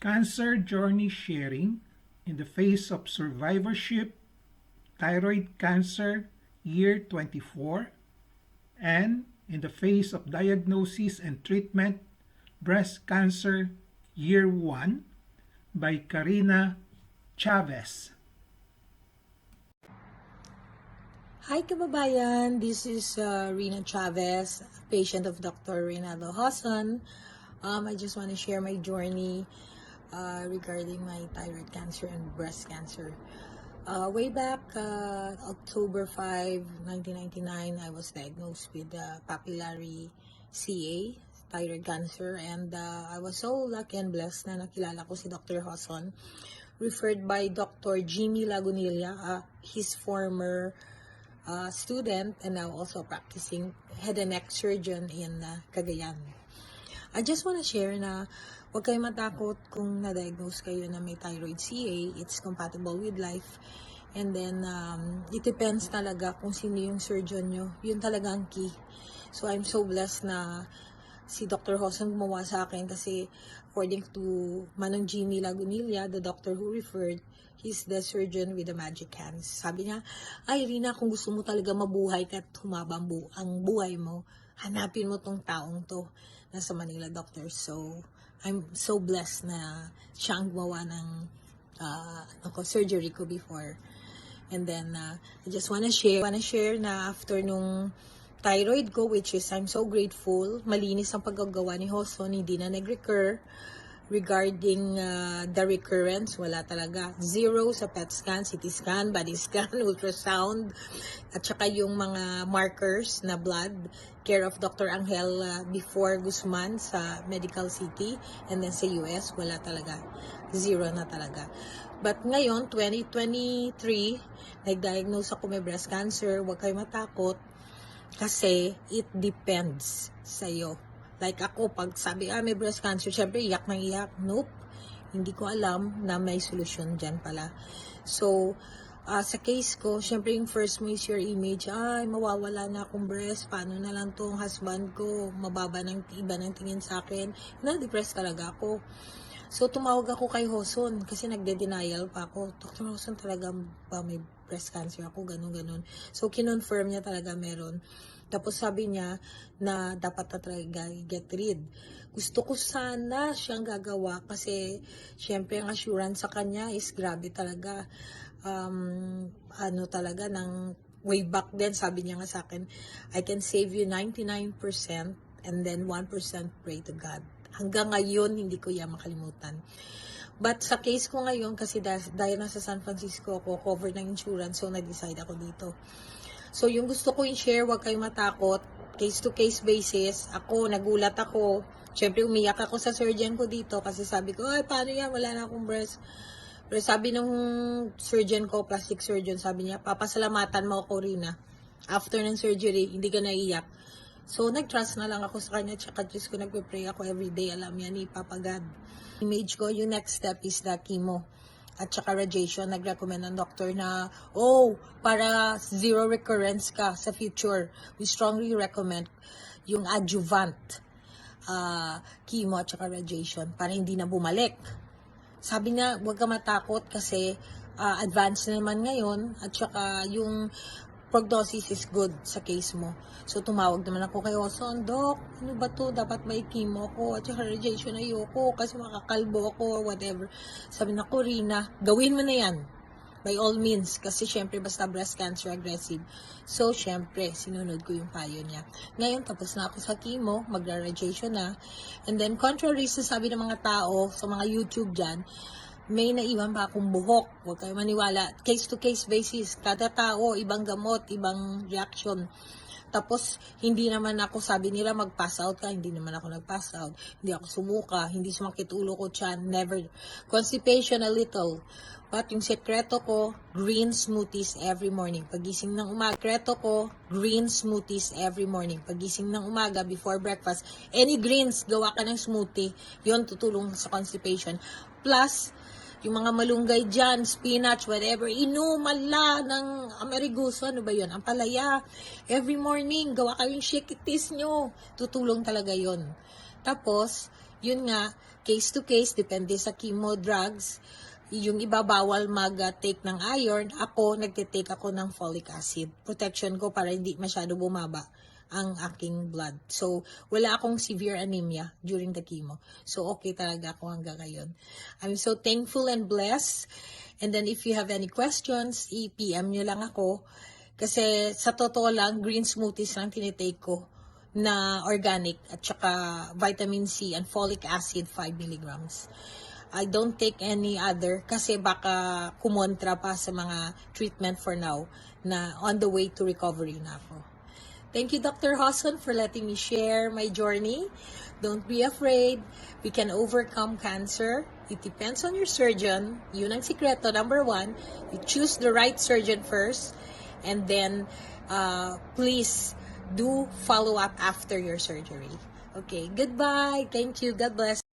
Cancer Journey Sharing in the Face of Survivorship, Thyroid Cancer Year 24, and in the Face of Diagnosis and Treatment, Breast Cancer Year 1 by Karina Chavez. Hi kababayan, this is Rina Chavez, patient of Dr. Reynaldo Hassan. I just want to share my journey regarding my thyroid cancer and breast cancer. Way back October 5, 1999, I was diagnosed with papillary CA, thyroid cancer, and I was so lucky and blessed na nakilala ko si Dr. Hassan, referred by Dr. Jimmy Lagunilla, his former student and now also practicing head and neck surgeon in Cagayan. I just want to share na huwag kayo matakot kung na-diagnose kayo na may thyroid CA. It's compatible with life. And then, it depends talaga kung sino yung surgeon nyo. Yun talaga ang key. So, I'm so blessed na si Dr. Hassan gumawa sa akin kasi according to Manong Jimmy Lagunilla, the doctor who referred, he's the surgeon with the magic hands. Sabi niya, ay Rina, kung gusto mo talaga mabuhay ka at humaba ang buhay mo, hanapin mo tong taong to. Nasa Manila doctor. So, I'm so blessed na siya ang gumawa ng surgery ko before. And then, I just wanna share na after nung thyroid ko, which is I'm so grateful, malinis ang paggagawa ni Hassan, hindi na nag-recur. Regarding the recurrence, wala talaga. Zero sa PET scan, CT scan, body scan, ultrasound, at saka yung mga markers na blood, care of Dr. Angel before Guzman sa Medical City, and then sa US, wala talaga. Zero na talaga. But ngayon, 2023, nag-diagnose ako may breast cancer. Huwag kayo matakot kasi it depends sa'yo. Like ako, pag sabi, may breast cancer, syempre iyak na iyak. Nope. Hindi ko alam na may solusyon dyan pala. So, sa case ko, syempre yung first mo is your image. Ay, mawawala na akong breast. Paano na lang tong husband ko? Mababa ng iba ng tingin sa akin. Na-depressed talaga ako. So, tumawag ako kay Hassan kasi nagde-denial pa ako. Dr. Hassan, talaga ba may breast cancer ako? Ganun. So, kinonfirm niya talaga meron. Tapos sabi niya na dapat na talaga get rid. Gusto ko sana siyang gagawa kasi syempre ang assurance sa kanya is grabe talaga. Talaga ng way back then, sabi niya nga sa akin, I can save you 99% and then 1% pray to God. Hanggang ngayon, hindi ko yan makalimutan. But sa case ko ngayon, kasi dahil nasa San Francisco ako, cover ng insurance, so nag-decide ako dito. So, yung gusto ko i-share, huwag kayong matakot. Case-to-case basis. Ako, nagulat ako. Siyempre, umiyak ako sa surgeon ko dito kasi sabi ko, ay, paano yan? Wala na akong breast. Pero sabi ng surgeon ko, plastic surgeon, sabi niya, papasalamatan mo ako, Rina. After ng surgery, hindi ka naiyak. So, nag-trust na lang ako sa kanya. Tsaka Diyos ko, nagpe-pray ako everyday. Alam yan, ipapagad. Image ko, yung next step is the chemo. At saka radiation, nag-recommend ng doctor na, para zero recurrence ka sa future, we strongly recommend yung adjuvant chemo at saka radiation para hindi na bumalik. Sabi niya, huwag ka matakot kasi advanced naman ngayon at saka yung prognosis is good sa case mo. So, tumawag naman ako kay Hassan, Doc, ano ba to? Dapat may chemo ko at saka radiation ayoko kasi makakalbo ako or whatever. Sabi na ko, Rina, gawin mo na yan. By all means. Kasi syempre, basta breast cancer aggressive. So, syempre, sinunod ko yung payo niya. Ngayon, tapos na ako sa chemo, magra-radiation na. And then, contrary sa sabi ng mga tao, sa mga YouTube dyan, may naiwan pa akong buhok. Huwag kayo maniwala. Case-to-case basis. Kada tao, ibang gamot, ibang reaction. Tapos, hindi naman ako, sabi nila, mag-pass out ka. Hindi naman ako nag-pass out. Hindi ako sumuka. Hindi sumakit ulo ko, tiyan. Never. Constipation a little. But yung sekreto ko, green smoothies every morning. Pagising ng umaga, sekreto ko, green smoothies every morning. Pagising ng umaga, before breakfast, any greens, gawa ka ng smoothie. Yon tutulong sa constipation. Plus, yung mga malunggay dyan, spinach, whatever, inumala ng Ameriguso, ano ba yun? Ang palaya. Every morning, gawa kayong shakitis nyo. Tutulong talaga yon. Tapos, yun nga, case to case, depende sa chemo drugs. Yung iba bawal mag-take ng iron, ako, nagtitake ako ng folic acid. Protection ko para hindi masyado bumaba ang aking blood. So, wala akong severe anemia during the chemo. So, okay talaga ako hanggang ngayon. I'm so thankful and blessed. And then, if you have any questions, i-PM nyo lang ako. Kasi, sa totoo lang, green smoothies lang tinitake ko na organic at saka vitamin C and folic acid 5 milligrams. I don't take any other kasi baka kumontra pa sa mga treatment for now na on the way to recovery na ako. Thank you, Dr. Hoson, for letting me share my journey. Don't be afraid. We can overcome cancer. It depends on your surgeon. Yun ang sikreto. Number 1, you choose the right surgeon first. And then, please do follow up after your surgery. Okay, goodbye. Thank you. God bless.